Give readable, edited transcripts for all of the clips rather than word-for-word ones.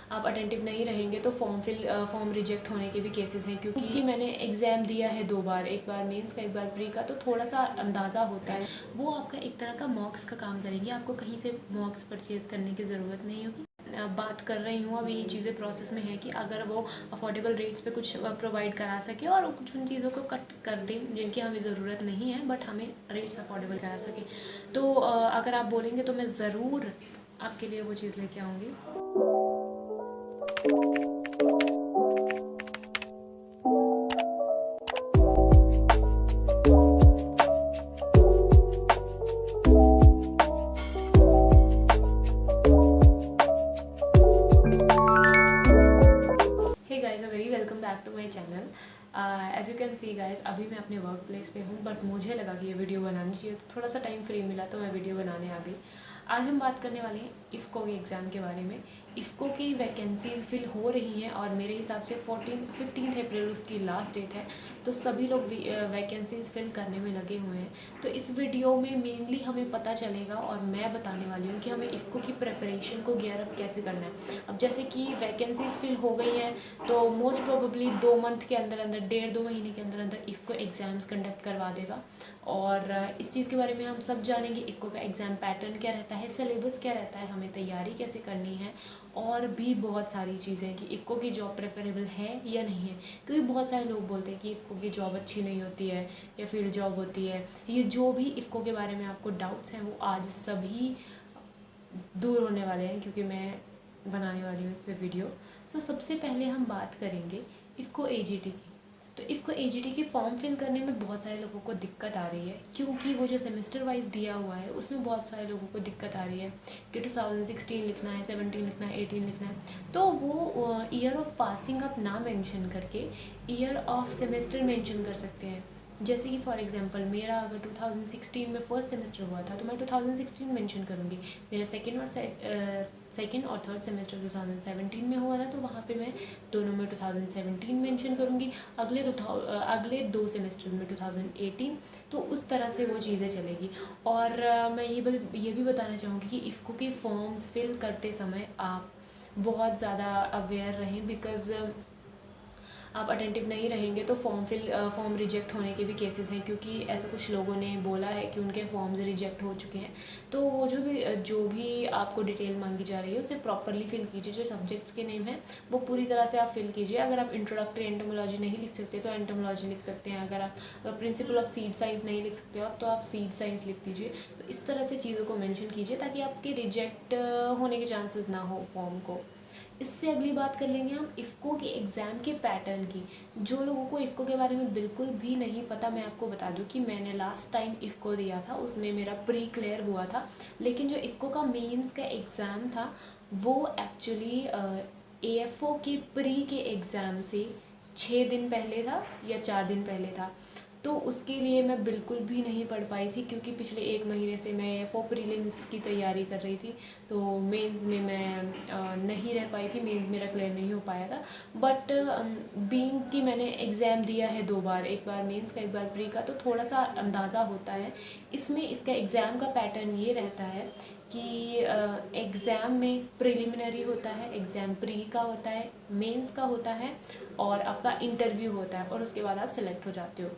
आप अटेंटिव नहीं रहेंगे तो फॉर्म रिजेक्ट होने के भी केसेस हैं, क्योंकि मैंने एग्ज़ाम दिया है 2 बार, एक बार मेंस का एक बार प्री का, तो थोड़ा सा अंदाज़ा होता है। वो आपका एक तरह का मॉक्स का काम करेंगे, आपको कहीं से मॉक्स परचेज़ करने की ज़रूरत नहीं होगी। बात कर रही हूँ, अभी ये चीज़ें प्रोसेस में है कि अगर वो अफोर्डेबल रेट्स पे कुछ प्रोवाइड करा सके और कुछ उन चीज़ों को कट कर दें जिनकी हमें ज़रूरत नहीं है, बट हमें रेट्स अफोर्डेबल करा सके, तो अगर आप बोलेंगे तो मैं ज़रूर आपके लिए वो चीज़ लेके आऊँगी। Hey guys, a very welcome back to my channel. As you can see guys, अभी मैं अपने वर्क प्लेस पे हूँ, बट मुझे लगा कि ये वीडियो बनानी चाहिए, तो थोड़ा सा टाइम फ्री मिला तो मैं वीडियो बनाने आ गई। आज हम बात करने वाले हैं इफ़को के एग्ज़ाम के बारे में। इफ़को की वैकेंसीज़ फिल हो रही हैं और मेरे हिसाब से 15 अप्रैल उसकी लास्ट डेट है, तो सभी लोग वैकेंसीज़ फिल करने में लगे हुए हैं। तो इस वीडियो में मेनली हमें पता चलेगा और मैं बताने वाली हूँ कि हमें इफ़को की प्रिपरेशन को गियर अप कैसे करना है। अब जैसे कि वैकेंसीज़ फिल हो गई हैं, तो मोस्ट प्रोबेबली 2 मंथ के अंदर अंदर, 1.5-2 महीने के अंदर अंदर इफ़को एग्ज़ाम्स कंडक्ट करवा देगा। और इस चीज़ के बारे में हम सब जानेंगे, इफ़को का एग्ज़ाम पैटर्न क्या रहता है, सिलेबस क्या रहता है, हमें तैयारी कैसे करनी है, और भी बहुत सारी चीज़ें कि इफ़को की जॉब प्रेफरेबल है या नहीं है। क्योंकि बहुत सारे लोग बोलते हैं कि इफ़को की जॉब अच्छी नहीं होती है या फील्ड जॉब होती है। ये जो भी इफ़को के बारे में आपको डाउट्स हैं वो आज सभी दूर होने वाले हैं, क्योंकि मैं बनाने वाली हूँ इस पर वीडियो। सो सबसे पहले हम बात करेंगे इफ़को एजीटी की। तो इफ़को एजीटी की फॉर्म फिल करने में बहुत सारे लोगों को दिक्कत आ रही है, क्योंकि वो जो सेमेस्टर वाइज दिया हुआ है उसमें बहुत सारे लोगों को दिक्कत आ रही है कि 2016 लिखना है, 17 लिखना है, 18 लिखना है। तो वो ईयर ऑफ पासिंग आप ना मेंशन करके ईयर ऑफ सेमेस्टर मेंशन कर सकते हैं। जैसे कि फॉर एग्जांपल मेरा अगर 2016 में फर्स्ट सेमेस्टर हुआ था तो मैं 2016 मेंशन करूँगी। मेरा सेकेंड और थर्ड सेमेस्टर 2017 में हुआ था तो वहाँ पे मैं दोनों में 2017 मेंशन करूँगी। अगले 2 सेमेस्टर में 2018। तो उस तरह से वो चीज़ें चलेगी। और मैं ये भी बताना चाहूँगी कि इफ़को के फॉर्म्स फिल करते समय आप बहुत ज़्यादा अवेयर रहें, बिकॉज़ आप अटेंटिव नहीं रहेंगे तो फॉर्म रिजेक्ट होने के भी केसेस हैं, क्योंकि ऐसा कुछ लोगों ने बोला है कि उनके फॉर्म्स रिजेक्ट हो चुके हैं। तो वो जो भी आपको डिटेल मांगी जा रही है उसे प्रॉपरली फिल कीजिए। जो सब्जेक्ट्स के नेम हैं वो पूरी तरह से आप फिल कीजिए। अगर आप इंट्रोडक्टरी एंटोमोलॉजी नहीं लिख सकते तो एंटोमोलॉजी लिख सकते हैं। अगर प्रिंसिपल ऑफ सीड साइंस नहीं लिख सकते हो आप तो आप सीड साइंस लिख दीजिए। तो इस तरह से चीज़ों को मेंशन कीजिए ताकि आपके रिजेक्ट होने के चांसेस ना हो फॉर्म को। इससे अगली बात कर लेंगे हम इफ़को के एग्ज़ाम के पैटर्न की। जो लोगों को इफ़को के बारे में बिल्कुल भी नहीं पता, मैं आपको बता दूं कि मैंने लास्ट टाइम इफ़को दिया था, उसमें मेरा प्री क्लियर हुआ था। लेकिन जो इफ़को का मेंस का एग्ज़ाम था वो एक्चुअली एएफओ के प्री के एग्ज़ाम से 6 दिन पहले था या 4 दिन पहले था। तो उसके लिए मैं बिल्कुल भी नहीं पढ़ पाई थी, क्योंकि पिछले 1 महीने से मैं एएफओ प्रीलिम्स की तैयारी कर रही थी। तो मेंस में मैं नहीं रह पाई थी, मेंस मेरा क्लियर नहीं हो पाया था। बट बीइंग कि मैंने एग्ज़ाम दिया है 2 बार, एक बार मेंस का एक बार प्री का, तो थोड़ा सा अंदाज़ा होता है। इसमें इसका एग्ज़ाम का पैटर्न ये रहता है कि एग्ज़ाम में प्रिलिमिनरी होता है, एग्ज़ाम प्री का होता है, मेंस का होता है और आपका इंटरव्यू होता है, और उसके बाद आप सेलेक्ट हो जाते हो।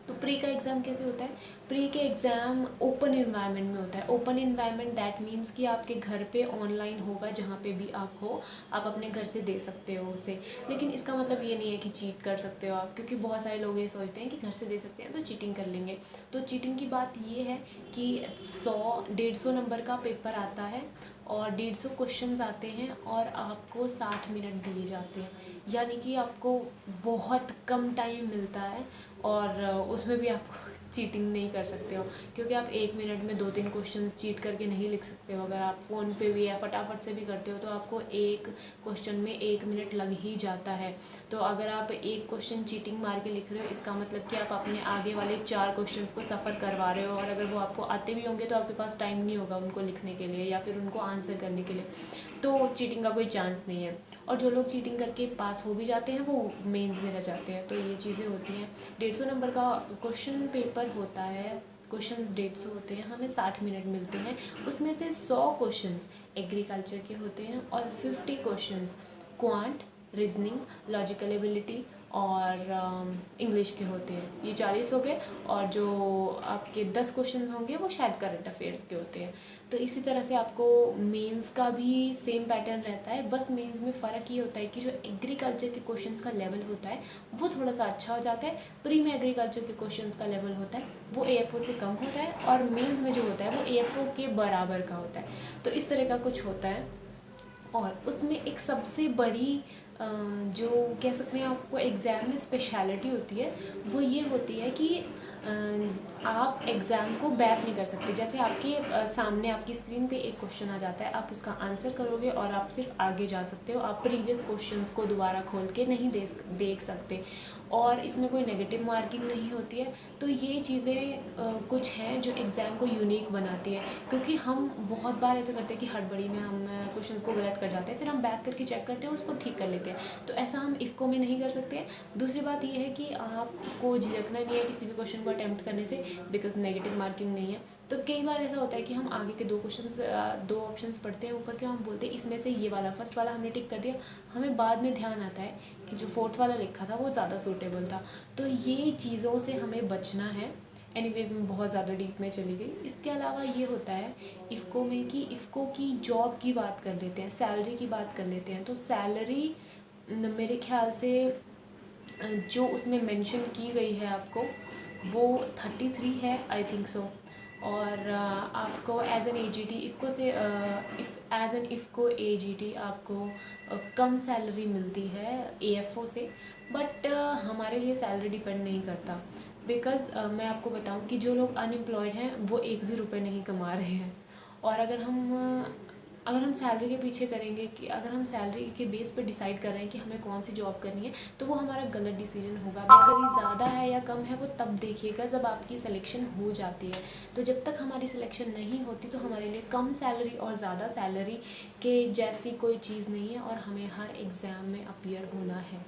तो प्री का एग्ज़ाम कैसे होता है? प्री के एग्ज़ाम ओपन इन्वायरमेंट में होता है। ओपन इन्वायरमेंट दैट मीन्स कि आपके घर पे ऑनलाइन होगा, जहाँ पे भी आप हो आप अपने घर से दे सकते हो उसे। लेकिन इसका मतलब ये नहीं है कि चीट कर सकते हो आप, क्योंकि बहुत सारे लोग ये सोचते हैं कि घर से दे सकते हैं तो चीटिंग कर लेंगे। तो चीटिंग की बात ये है कि 100-150 नंबर का पेपर आता है और 150 क्वेश्चंस आते हैं और आपको 60 मिनट दिए जाते हैं, यानी कि आपको बहुत कम टाइम मिलता है। और उसमें भी आप चीटिंग नहीं कर सकते हो, क्योंकि आप 1 मिनट में 2-3 क्वेश्चंस चीट करके नहीं लिख सकते हो। अगर आप फ़ोन पे भी या फटाफट से भी करते हो तो आपको एक क्वेश्चन में 1 मिनट लग ही जाता है। तो अगर आप एक क्वेश्चन चीटिंग मार के लिख रहे हो, इसका मतलब कि आप अपने आगे वाले 4 क्वेश्चंस को सफ़र करवा रहे हो, और अगर वो आपको आते भी होंगे तो आपके पास टाइम नहीं होगा उनको लिखने के लिए या फिर उनको आंसर करने के लिए। तो चीटिंग का कोई चांस नहीं है। और जो लोग चीटिंग करके पास हो भी जाते हैं वो मेंस में रह जाते हैं। तो ये चीज़ें होती हैं। 150 नंबर का क्वेश्चन पेपर होता है क्वेश्चन 150 होते हैं, हमें 60 मिनट मिलते हैं। उसमें से 100 क्वेश्चंस एग्रीकल्चर के होते हैं और 50 questions quant, reasoning, logical ability और इंग्लिश के होते हैं। ये 40 हो गए, और जो आपके 10 क्वेश्चन होंगे वो शायद करंट अफेयर्स के होते हैं। तो इसी तरह से आपको मेंस का भी सेम पैटर्न रहता है, बस मेंस में फ़र्क ये होता है कि जो एग्रीकल्चर के क्वेश्चंस का लेवल होता है वो थोड़ा सा अच्छा हो जाता है। प्री में एग्रीकल्चर के क्वेश्चंस का लेवल होता है वो AFO से कम होता है, और मेंस में जो होता है वो AFO के बराबर का होता है। तो इस तरह का कुछ होता है। और उसमें एक सबसे बड़ी जो कह सकते हैं आपको एग्ज़ाम में स्पेशलिटी होती है, वो ये होती है कि आप एग्ज़ाम को बैक नहीं कर सकते। जैसे आपके सामने आपकी स्क्रीन पे एक क्वेश्चन आ जाता है, आप उसका आंसर करोगे और आप सिर्फ आगे जा सकते हो, आप प्रीवियस क्वेश्चंस को दोबारा खोल के नहीं देख सकते, और इसमें कोई नेगेटिव मार्किंग नहीं होती है। तो ये चीज़ें कुछ हैं जो एग्ज़ाम को यूनिक बनाती है, क्योंकि हम बहुत बार ऐसा करते हैं कि हड़बड़ी में हम क्वेश्चंस को गलत कर जाते हैं, फिर हम बैक करके चेक करते हैं, उसको ठीक कर लेते हैं। तो ऐसा हम इफ़को में नहीं कर सकते। दूसरी बात ये है कि आपको झिझकना नहीं है किसी भी क्वेश्चन को अटैम्प्ट करने से, बिकॉज नेगेटिव मार्किंग नहीं है। तो कई बार ऐसा होता है कि हम आगे के दो ऑप्शंस पढ़ते हैं ऊपर के, हम बोलते हैं इसमें से ये वाला फर्स्ट वाला हमने टिक कर दिया, हमें बाद में ध्यान आता है कि जो फोर्थ वाला लिखा था वो ज़्यादा सूटेबल था। तो ये चीज़ों से हमें बचना है। एनीवेज मैं बहुत ज़्यादा डीप में चली गई। इसके अलावा ये होता है इफ़को में कि इफ़को की जॉब की बात कर लेते हैं, सैलरी की बात कर लेते हैं। तो सैलरी मेरे ख्याल से जो उसमें मेंशन की गई है आपको, वो 33 है, आई थिंक सो। और आपको एज एन AGT इफ़को से एज एन इफ़को AGT आपको कम सैलरी मिलती है AFO से। बट हमारे लिए सैलरी डिपेंड नहीं करता, बिकॉज़ मैं आपको बताऊं कि जो लोग अनएम्प्लॉयड हैं वो एक भी रुपए नहीं कमा रहे हैं। और अगर हम सैलरी के पीछे करेंगे, कि अगर हम सैलरी के बेस पर डिसाइड कर रहे हैं कि हमें कौन सी जॉब करनी है, तो वो हमारा गलत डिसीजन होगा। बेहतरी ज़्यादा है या कम है वो तब देखिएगा जब आपकी सिलेक्शन हो जाती है। तो जब तक हमारी सिलेक्शन नहीं होती तो हमारे लिए कम सैलरी और ज़्यादा सैलरी के जैसी कोई चीज़ नहीं है, और हमें हर एग्ज़ाम में अपीयर होना है।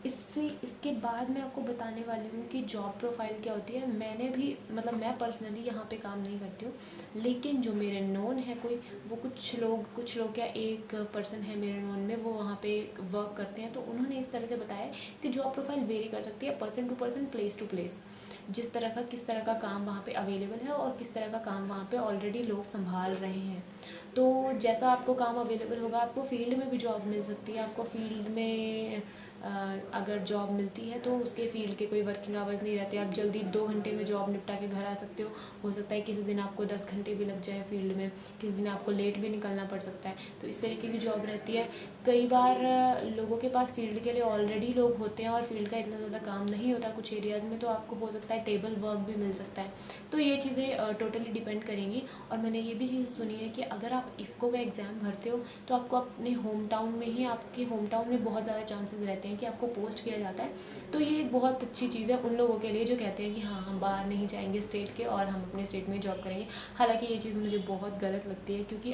इसके बाद मैं आपको बताने वाली हूँ कि जॉब प्रोफाइल क्या होती है। मैंने भी मैं पर्सनली यहाँ पे काम नहीं करती हूँ, लेकिन जो मेरे नोन है कोई, वो कुछ लोग क्या, एक पर्सन है मेरे नोन में, वो वहाँ पे वर्क करते हैं। तो उन्होंने इस तरह से बताया कि जॉब प्रोफाइल वेरी कर सकती है person to person, place to place. किस तरह का काम वहाँ पे अवेलेबल है और किस तरह का काम वहाँ पे ऑलरेडी लोग संभाल रहे हैं। तो जैसा आपको काम अवेलेबल होगा, आपको फील्ड में भी जॉब मिल सकती है। आपको फील्ड में अगर जॉब मिलती है तो उसके फील्ड के कोई वर्किंग आवर्स नहीं रहते, आप जल्दी 2 घंटे में जॉब निपटा के घर आ सकते हो सकता है किसी दिन आपको 10 घंटे भी लग जाए फील्ड में, किसी दिन आपको लेट भी निकलना पड़ सकता है। तो इस तरीके की जॉब रहती है। कई बार लोगों के पास फील्ड के लिए ऑलरेडी लोग होते हैं और फील्ड का इतना ज़्यादा काम नहीं होता कुछ एरियाज़ में, तो आपको हो सकता है टेबल वर्क भी मिल सकता है। तो ये चीज़ें टोटली डिपेंड करेंगी। और मैंने ये भी चीज़ सुनी है कि अगर आप इफ़को का एग्ज़ाम भरते हो तो आपको अपने होम टाउन में ही, आपके होम टाउन में बहुत ज़्यादा चांसेस रहते हैं कि आपको पोस्ट किया जाता है। तो ये एक बहुत अच्छी चीज़ है उन लोगों के लिए जो कहते हैं कि हाँ, हम बाहर नहीं जाएंगे स्टेट के और हम अपने स्टेट में जॉब करेंगे। हालांकि ये चीज़ मुझे बहुत गलत लगती है, क्योंकि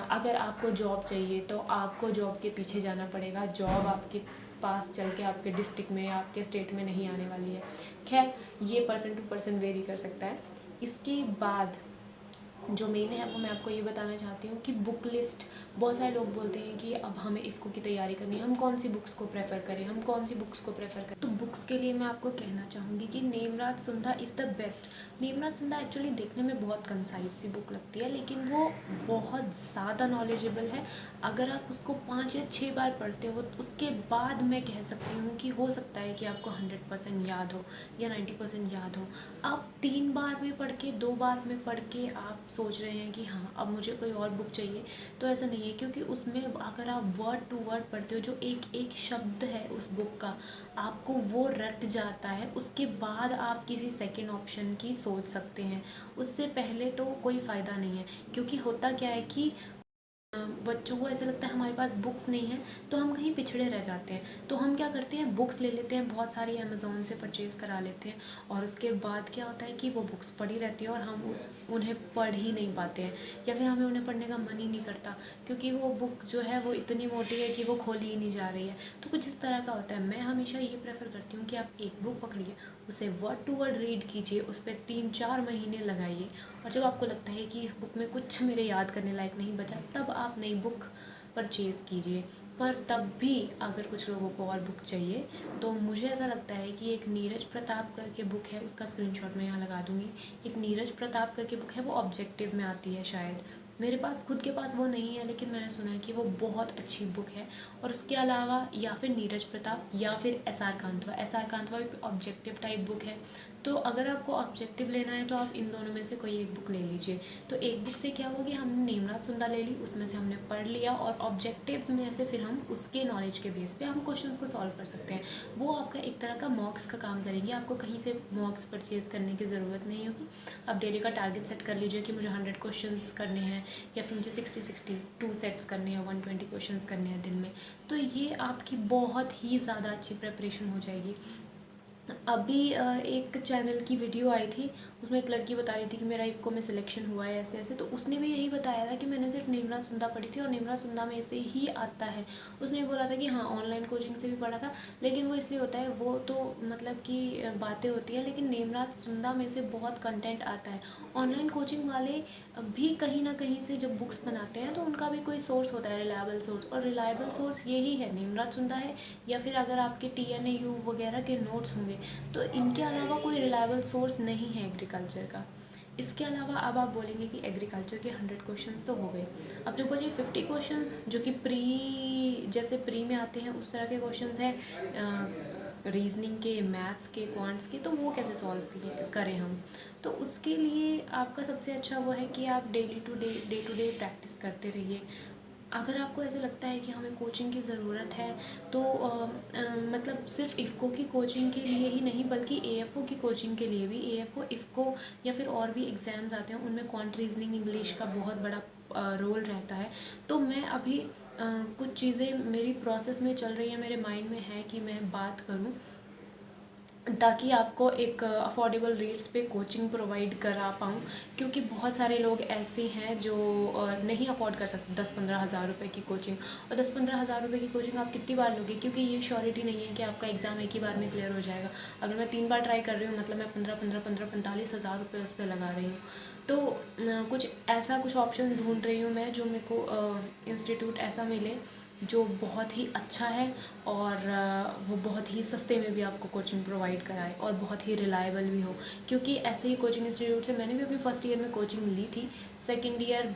अगर आपको जॉब चाहिए तो आपको जॉब के पीछे जाना पड़ेगा। जॉब आपके पास चल के आपके डिस्ट्रिक्ट में या आपके स्टेट में नहीं आने वाली है। खैर, ये पर्सन टू पर्सन वेरी कर सकता है। इसके बाद जो मेन है वो मैं आपको ये बताना चाहती हूँ कि बुक लिस्ट। बहुत सारे लोग बोलते हैं कि अब हमें इफ़को की तैयारी करनी है, हम कौन सी बुक्स को प्रेफर करें। तो बुक्स के लिए मैं आपको कहना चाहूँगी कि Nemraj Sundha is the best. Nemraj Sundha actually देखने में बहुत कंसाइज सी बुक लगती है, लेकिन वो बहुत ज़्यादा नॉलेजेबल है। अगर आप उसको 5 या 6 बार पढ़ते हो, उसके बाद मैं कह सकती हूँ कि हो सकता है कि आपको 100% याद हो या 90% याद हो। आप 3 बार में पढ़ के, 2 बार में पढ़ के आप सोच रहे हैं कि हाँ अब मुझे कोई और बुक चाहिए, तो ऐसा नहीं है। क्योंकि उसमें अगर आप वर्ड टू वर्ड पढ़ते हो, जो एक एक शब्द है उस बुक का, आपको वो रट जाता है। उसके बाद आप किसी सेकंड ऑप्शन की सोच सकते हैं, उससे पहले तो कोई फ़ायदा नहीं है। क्योंकि होता क्या है कि बच्चों को ऐसा लगता है हमारे पास बुक्स नहीं है तो हम कहीं पिछड़े रह जाते हैं। तो हम क्या करते हैं, बुक्स ले लेते हैं, बहुत सारी अमेज़ोन से परचेज़ करा लेते हैं और उसके बाद क्या होता है कि वो बुक्स पड़ी रहती है और हम उन्हें पढ़ ही नहीं पाते हैं, या फिर हमें उन्हें पढ़ने का मन ही नहीं करता क्योंकि वो बुक जो है वो इतनी मोटी है कि वो खोली ही नहीं जा रही है। तो कुछ इस तरह का होता है। मैं हमेशा ये प्रेफर करती हूँ कि आप एक बुक पकड़िए, उसे वर्ड टू वर्ड रीड कीजिए, उस पर 3-4 महीने लगाइए और जब आपको लगता है कि इस बुक में कुछ मेरे याद करने लायक नहीं बचा, तब आप नई बुक परचेज़ कीजिए। पर तब भी अगर कुछ लोगों को और बुक चाहिए तो मुझे ऐसा लगता है कि एक नीरज प्रताप करके बुक है, उसका स्क्रीनशॉट मैं यहाँ लगा दूँगी। एक नीरज प्रताप करके बुक है, वो ऑब्जेक्टिव में आती है शायद, मेरे पास खुद के पास वो नहीं है, लेकिन मैंने सुना है कि वो बहुत अच्छी बुक है। और उसके अलावा या फिर नीरज प्रताप या फिर एस आर कांतवा, एस आर कांतवा भी ऑब्जेक्टिव टाइप बुक है। तो अगर आपको ऑब्जेक्टिव लेना है तो आप इन दोनों में से कोई एक बुक ले लीजिए। तो एक बुक से क्या हुआ कि हमने नेमराज सुंदा ले ली, उसमें से हमने पढ़ लिया और ऑब्जेक्टिव में से फिर हम उसके नॉलेज के बेस पे हम क्वेश्चंस को सॉल्व कर सकते हैं। वो आपका एक तरह का मॉक्स का काम करेंगे, आपको कहीं से मॉक्स परचेज़ करने की ज़रूरत नहीं होगी। आप डेली का टारगेट सेट कर लीजिए कि मुझे 100 क्वेश्चंस करने हैं या फिर मुझे 60 2 सेट्स करने हैं, 120 क्वेश्चंस करने हैं दिन में। तो ये आपकी बहुत ही ज़्यादा अच्छी प्रिपरेशन हो जाएगी। अभी एक चैनल की वीडियो आई थी, उसमें एक लड़की बता रही थी कि मेरा इफ़को में सिलेक्शन हुआ है ऐसे ऐसे। तो उसने भी यही बताया था कि मैंने सिर्फ नेमराज सुंदा पढ़ी थी और नेमराज सुंदा में से ही आता है। उसने बोला था कि हाँ ऑनलाइन कोचिंग से भी पढ़ा था, लेकिन वो इसलिए होता है, वो तो मतलब कि बातें होती हैं, लेकिन नेमराज सुंदा में से बहुत कंटेंट आता है। ऑनलाइन कोचिंग वाले भी कहीं ना कहीं से जब बुक्स बनाते हैं तो उनका भी कोई सोर्स होता है, रिलायबल सोर्स, और रिलायबल सोर्स यही है, नेमराज सुंदा है या फिर अगर आपके TNAU वगैरह के नोट्स होंगे। तो इनके अलावा कोई रिलायबल सोर्स नहीं है एग्रीकल्चर का। इसके अलावा अब आप बोलेंगे कि एग्रीकल्चर के 100 क्वेश्चंस तो हो गए, अब जो बचे 50 क्वेश्चंस जो कि जैसे प्री में आते हैं उस तरह के क्वेश्चंस हैं, रीजनिंग के, मैथ्स के, क्वांट्स के, तो वो कैसे सॉल्व करें हम। तो उसके लिए आपका सबसे अच्छा वो है कि आप डे टू डे प्रैक्टिस करते रहिए। अगर आपको ऐसा लगता है कि हमें कोचिंग की ज़रूरत है तो मतलब सिर्फ इफ़को की कोचिंग के लिए ही नहीं बल्कि AFO की कोचिंग के लिए भी, AFO इफ़को या फिर और भी एग्ज़ाम्स आते हैं उनमें क्वांट रीजनिंग इंग्लिश का बहुत बड़ा रोल रहता है। तो मैं अभी कुछ चीज़ें मेरी प्रोसेस में चल रही हैं, मेरे माइंड में है कि मैं बात करूं ताकि आपको एक अफोर्डेबल रेट्स पे कोचिंग प्रोवाइड करा पाऊँ, क्योंकि बहुत सारे लोग ऐसे हैं जो नहीं अफोर्ड कर सकते 10-15 हज़ार रुपये की कोचिंग। और 10-15 हज़ार रुपये की कोचिंग आप कितनी बार लोगे, क्योंकि ये श्योरिटी नहीं है कि आपका एग्ज़ाम एक ही बार में क्लियर हो जाएगा। अगर मैं 3 बार ट्राई कर रही हूँ मतलब मैं 45 हज़ार रुपये उस पर लगा रही हूँ। तो कुछ ऐसा कुछ ऑप्शन ढूंढ रही हूँ मैं जो मेरे को इंस्टीट्यूट ऐसा मिले जो बहुत ही अच्छा है और वो बहुत ही सस्ते में भी आपको कोचिंग प्रोवाइड कराए और बहुत ही रिलायबल भी हो। क्योंकि ऐसे ही कोचिंग इंस्टीट्यूट से मैंने भी अपनी फर्स्ट ईयर में कोचिंग ली थी, सेकंड ईयर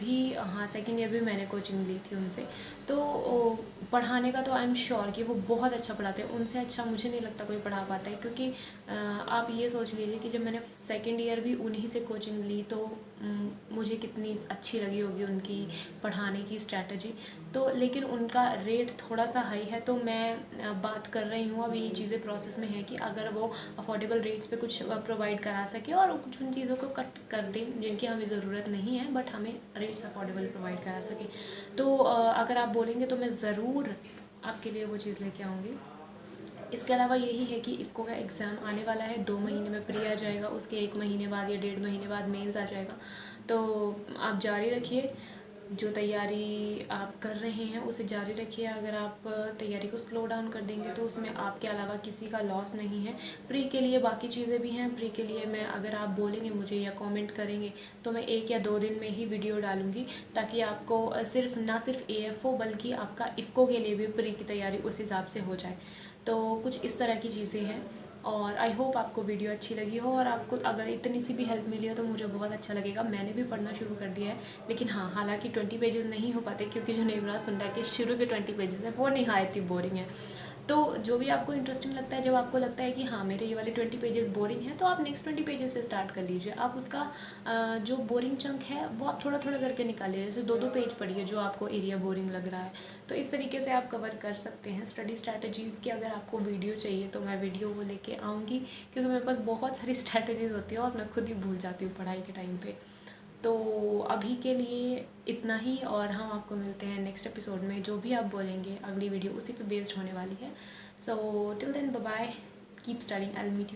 भी मैंने कोचिंग ली थी उनसे। तो पढ़ाने का तो आई एम श्योर कि वो बहुत अच्छा पढ़ाते हैं, उनसे अच्छा मुझे नहीं लगता कोई पढ़ा पाता है। क्योंकि आप ये सोच लीजिए कि जब मैंने सेकंड ईयर भी उन्हीं से कोचिंग ली तो मुझे कितनी अच्छी लगी होगी उनकी पढ़ाने की स्ट्रैटेजी। तो लेकिन उनका रेट थोड़ा सा हाई है, तो मैं बात कर रही हूँ, अभी ये चीज़ें प्रोसेस में है कि अगर वो अफोर्डेबल रेट्स पे कुछ प्रोवाइड करा सके और कुछ उन चीज़ों को कट कर दें जिनकी हमें ज़रूरत नहीं है बट हमें रेट्स अफोर्डेबल प्रोवाइड करा सके। तो अगर आप बोलेंगे तो मैं ज़रूर आपके लिए वो चीज़ लेके आऊँगी। इसके अलावा यही है कि इफ़को का एग्ज़ाम आने वाला है, 2 महीने में प्री आ जाएगा, उसके 1 महीने बाद या 1.5 महीने बाद मेंस आ जाएगा। तो आप जारी रखिए, जो तैयारी आप कर रहे हैं उसे जारी रखिए। अगर आप तैयारी को स्लो डाउन कर देंगे तो उसमें आपके अलावा किसी का लॉस नहीं है। प्री के लिए बाकी चीज़ें भी हैं, प्री के लिए मैं अगर आप बोलेंगे मुझे या कमेंट करेंगे तो मैं 1 या 2 दिन में ही वीडियो डालूँगी, ताकि आपको ना सिर्फ AFO बल्कि आपका इफ़को के लिए भी प्री की तैयारी उस हिसाब से हो जाए। तो कुछ इस तरह की चीज़ें हैं और आई होप आपको वीडियो अच्छी लगी हो और आपको अगर इतनी सी भी हेल्प मिली हो तो मुझे बहुत अच्छा लगेगा। मैंने भी पढ़ना शुरू कर दिया है, लेकिन हाँ हालांकि 20 पेजेस नहीं हो पाते क्योंकि जो नेमराज सुंदा के शुरू के 20 पेजेस हैं वो निहायत ही बोरिंग है। तो जो भी आपको इंटरेस्टिंग लगता है, जब आपको लगता है कि हाँ मेरे ये वाले 20 पेजेस बोरिंग हैं, तो आप नेक्स्ट 20 पेजेस से स्टार्ट कर लीजिए। आप उसका जो बोरिंग चंक है वो आप थोड़ा थोड़ा करके निकालिए, जैसे 2-2 पेज पढ़िए जो आपको एरिया बोरिंग लग रहा है। तो इस तरीके से आप कवर कर सकते हैं। स्टडी स्ट्रैटेजीज़ की अगर आपको वीडियो चाहिए तो मैं वीडियो वो लेके आऊँगी, क्योंकि मेरे पास बहुत सारी स्ट्रैटेजीज़ होती हैं और मैं खुद ही भूल जाती हूँ पढ़ाई के टाइम पे। तो अभी के लिए इतना ही, और हम आपको मिलते हैं नेक्स्ट एपिसोड में। जो भी आप बोलेंगे अगली वीडियो उसी पे बेस्ड होने वाली है। So till then bye bye, keep studying, I will meet you.